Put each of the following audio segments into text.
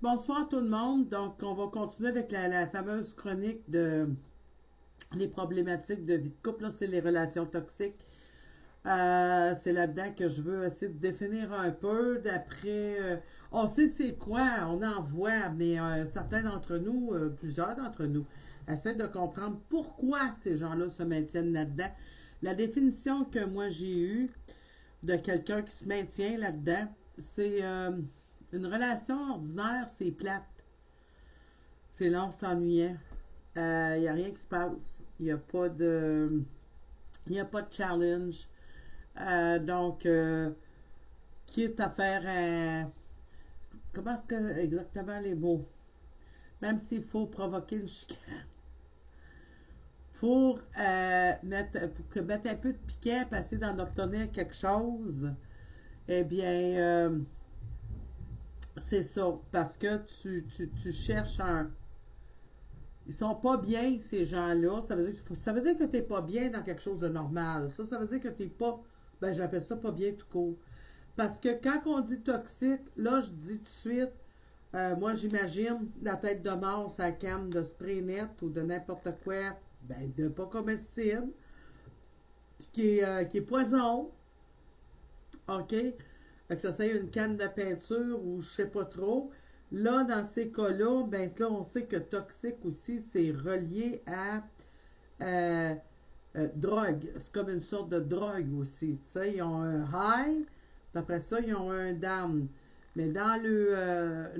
Bonsoir tout le monde. Donc, on va continuer avec la fameuse chronique de les problématiques de vie de couple. Là, c'est les relations toxiques. C'est là-dedans que je veux essayer de définir un peu. D'après, on sait c'est quoi, on en voit, mais certains d'entre nous, plusieurs d'entre nous, essaient de comprendre pourquoi ces gens-là se maintiennent là-dedans. La définition que moi j'ai eue de quelqu'un qui se maintient là-dedans, c'est une relation ordinaire, c'est plate. C'est long, c'est ennuyant. Il n'y a rien qui se passe. Il n'y a pas de. Il n'y a pas de challenge. Donc, quitte à faire un. Comment est-ce que exactement les mots? Même s'il faut provoquer une chicane. Pour mettre un peu de piquet, passer d'en obtenir quelque chose, eh bien, c'est ça. Parce que tu cherches un. Ils sont pas bien, ces gens-là. Ça veut dire que t'es pas bien dans quelque chose de normal. Ça veut dire que t'es pas. Ben, j'appelle ça pas bien tout court. Parce que quand on dit toxique, là, je dis tout de suite, moi, j'imagine la tête de mort, sa canne de spray net ou de n'importe quoi, ben, de pas comestible, puis qui est poison, OK? Fait que ça c'est une canne de peinture ou je sais pas trop. Là, dans ces cas-là, ben là, on sait que toxique aussi, c'est relié à euh, drogue. C'est comme une sorte de drogue aussi. Tu sais, ils ont un high, puis après ça, ils ont un down. Mais dans le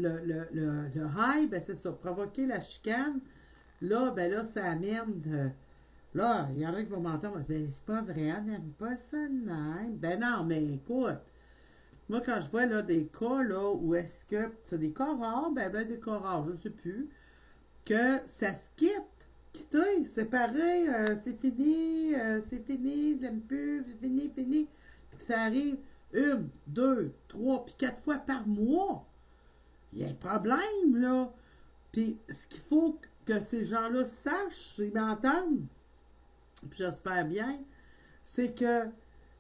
high, ben c'est ça, provoquer la chicane, là, ben là, ça amène là, il y en a qui vont m'entendre, mais c'est pas vrai, on n'aime pas ça de même. Ben non, mais écoute, moi, quand je vois là, des cas là, où est-ce que c'est des cas rares, ben des cas rares, je ne sais plus, que ça se quitte. Quitter, séparer, c'est fini, je l'aime plus, c'est fini, fini. Puis que ça arrive une, deux, trois, puis quatre fois par mois. Il y a un problème, là. Puis ce qu'il faut que ces gens-là sachent, s'ils m'entendent, puis j'espère bien, c'est que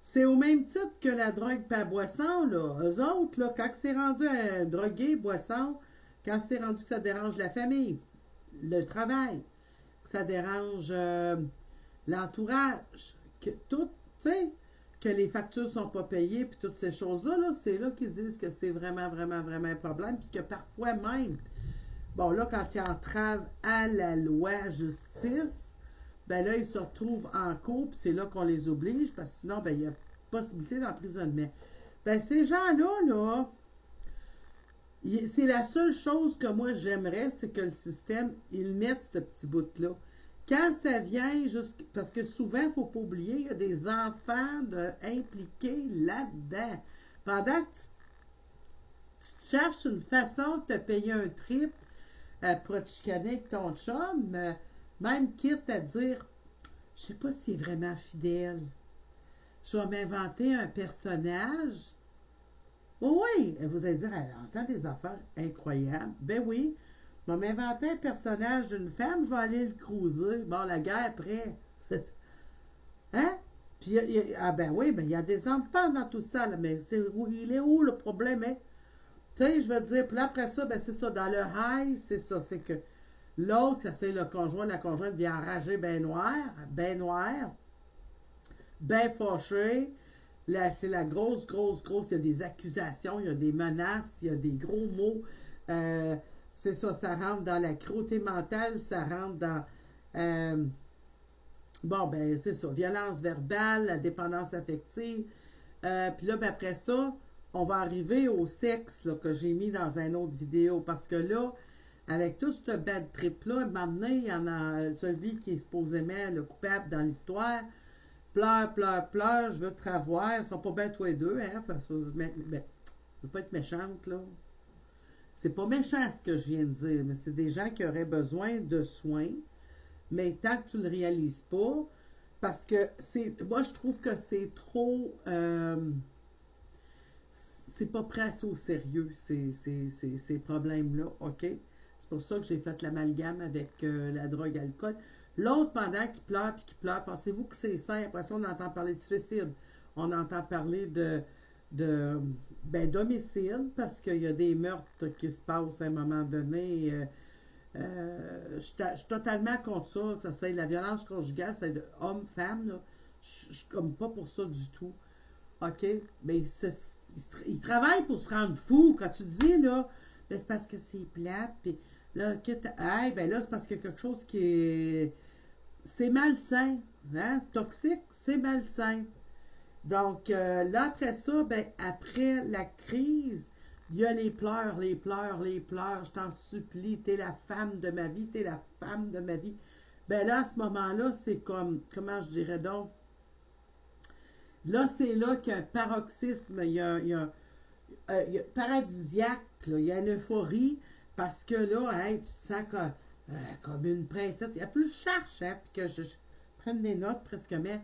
c'est au même titre que la drogue par boisson, là. Eux autres, là, quand c'est rendu un drogué, boisson, quand c'est rendu que ça dérange la famille, le travail, que ça dérange l'entourage, que tout, tu sais, que les factures sont pas payées, puis toutes ces choses-là, là, c'est là qu'ils disent que c'est vraiment, vraiment, vraiment un problème, puis que parfois même, bon, là, quand ils entravent à la loi justice, ben là, ils se retrouvent en cours, puis c'est là qu'on les oblige, parce que sinon, ben, il y a possibilité d'emprisonnement. Ben, ces gens-là, là, c'est la seule chose que moi j'aimerais, c'est que le système, il mette ce petit bout-là. Quand ça vient, juste, parce que souvent, il ne faut pas oublier, il y a des enfants impliqués là-dedans. Pendant que tu cherches une façon de te payer un trip pour te chicaner avec ton chum, même quitte à dire, je sais pas si c'est vraiment fidèle. Je vais m'inventer un personnage. Oh oui, vous allez dire, elle entend des affaires incroyables. Ben oui, je vais m'inventer un personnage d'une femme, je vais aller le cruiser. Bon, la guerre après. Hein? Puis, ah ben oui, ben il y a des enfants dans tout ça, là, mais il est où le problème, hein? Tu sais, je veux dire, puis là, après ça, ben c'est ça, dans le high, c'est ça, c'est que l'autre, ça c'est le conjoint, la conjointe vient enrager ben noir, ben fâché. Là, c'est la grosse, grosse, grosse. Il y a des accusations, il y a des menaces, il y a des gros mots. Euh, c'est ça rentre dans la cruauté mentale, ça rentre dans. euh, bon, ben, c'est ça. Violence verbale, la dépendance affective. Puis là, ben, après ça, on va arriver au sexe là, que j'ai mis dans une autre vidéo. Parce que là, avec tout ce bad trip-là, maintenant, il y en a celui qui est supposément le coupable dans l'histoire. Pleure, pleure, pleure, je veux te revoir. Ils sont pas bien tous les deux, hein? Parce que, je veux pas être méchante, là. C'est pas méchant ce que je viens de dire, mais c'est des gens qui auraient besoin de soins, mais tant que tu le réalises pas, parce que moi je trouve que c'est trop, c'est pas presque au sérieux ces problèmes-là, ok? C'est pour ça que j'ai fait l'amalgame avec la drogue et l'alcool. L'autre, pendant qu'il pleure puis qu'il pleure, pensez-vous que c'est sain? Après ça, on entend parler de suicide. On entend parler d'homicide, parce qu'il y a des meurtres qui se passent à un moment donné. Je suis totalement contre ça, que ça c'est la violence conjugale, c'est de homme-femme, là. Je suis comme pas pour ça du tout. OK? Mais ils travaillent pour se rendre fou. Quand tu dis, là, ben, c'est parce que c'est plate, puis là, hey, ben là, c'est parce qu'il y a quelque chose qui est. C'est malsain. Hein? Toxique, c'est malsain. Donc, là, après ça, ben, après la crise, il y a les pleurs, les pleurs, les pleurs. Je t'en supplie, t'es la femme de ma vie, t'es la femme de ma vie. Ben là, à ce moment-là, c'est comme, comment je dirais donc, là, c'est là qu'il y a un paroxysme, il y a paradisiaque, là, il y a une euphorie, parce que là, hey, tu te sens comme une princesse. Il a plus que je cherche, hein, puis que je prenne des notes presque, mais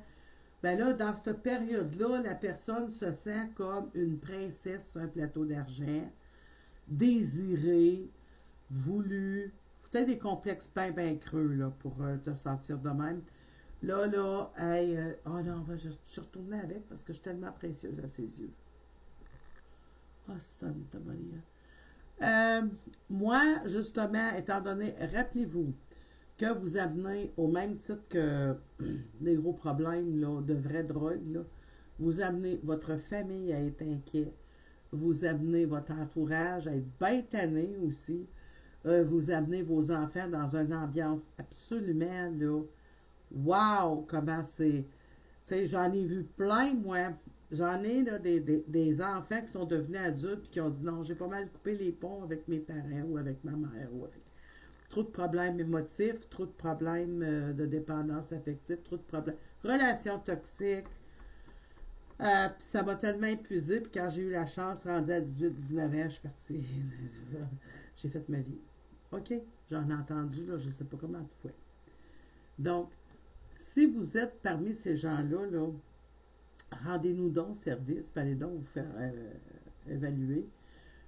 ben là, dans cette période-là, la personne se sent comme une princesse sur un plateau d'argent, désirée, voulue. Peut-être des complexes bien creux là, pour te sentir de même. Là, hey, oh non, je suis retournée avec parce que je suis tellement précieuse à ses yeux. Oh, Santa Maria. Moi, justement, étant donné, rappelez-vous que vous amenez, au même titre que les gros problèmes là, de vraie drogue, là, vous amenez votre famille à être inquiet, vous amenez votre entourage à être bien tanné aussi, vous amenez vos enfants dans une ambiance absolument, là, wow, comment c'est. Tu sais, j'en ai vu plein, moi. J'en ai là, des enfants qui sont devenus adultes et qui ont dit non, j'ai pas mal coupé les ponts avec mes parents ou avec ma mère ou avec. Trop de problèmes émotifs, trop de problèmes de dépendance affective, trop de problèmes. Relations toxiques. Puis ça m'a tellement épuisé. Puis quand j'ai eu la chance, rendue à 18-19 ans, je suis partie. J'ai fait ma vie. OK? J'en ai entendu, là, je ne sais pas comment de fois. Donc, si vous êtes parmi ces gens-là, là, rendez-nous donc service, puis allez donc vous faire évaluer.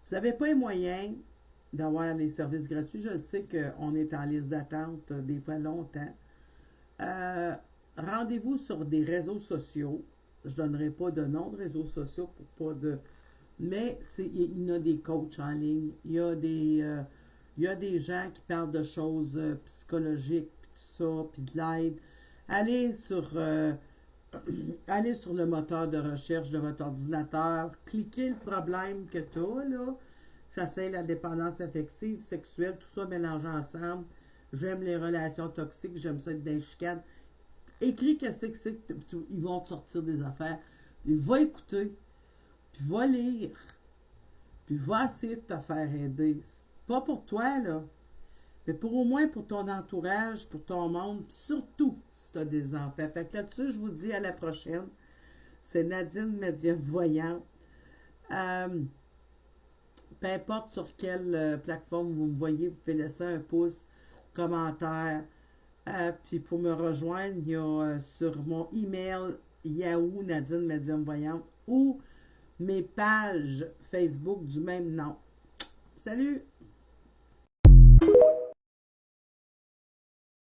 Vous n'avez pas les moyens d'avoir les services gratuits. Je sais qu'on est en liste d'attente des fois longtemps. Rendez-vous sur des réseaux sociaux. Je ne donnerai pas de nom de réseaux sociaux pour pas de. Mais il y a des coachs en ligne. Il y a des gens qui parlent de choses psychologiques, puis tout ça, puis de l'aide. Allez sur, allez sur le moteur de recherche de votre ordinateur, cliquez le problème que tu as, là. Ça, c'est la dépendance affective, sexuelle, tout ça mélangé ensemble. J'aime les relations toxiques, j'aime ça être dans les chicanes. Écris qu'est-ce que c'est que ils vont te sortir des affaires. Puis va écouter, puis va lire, puis va essayer de te faire aider. C'est pas pour toi, là, mais pour au moins pour ton entourage, pour ton monde, puis surtout si tu as des enfants. Fait que là-dessus, je vous dis à la prochaine. C'est Nadine, médium voyante. Peu importe sur quelle plateforme vous me voyez, vous pouvez laisser un pouce, commentaire. Puis pour me rejoindre, il y a sur mon email Yahoo Nadine Médium Voyante ou mes pages Facebook du même nom. Salut!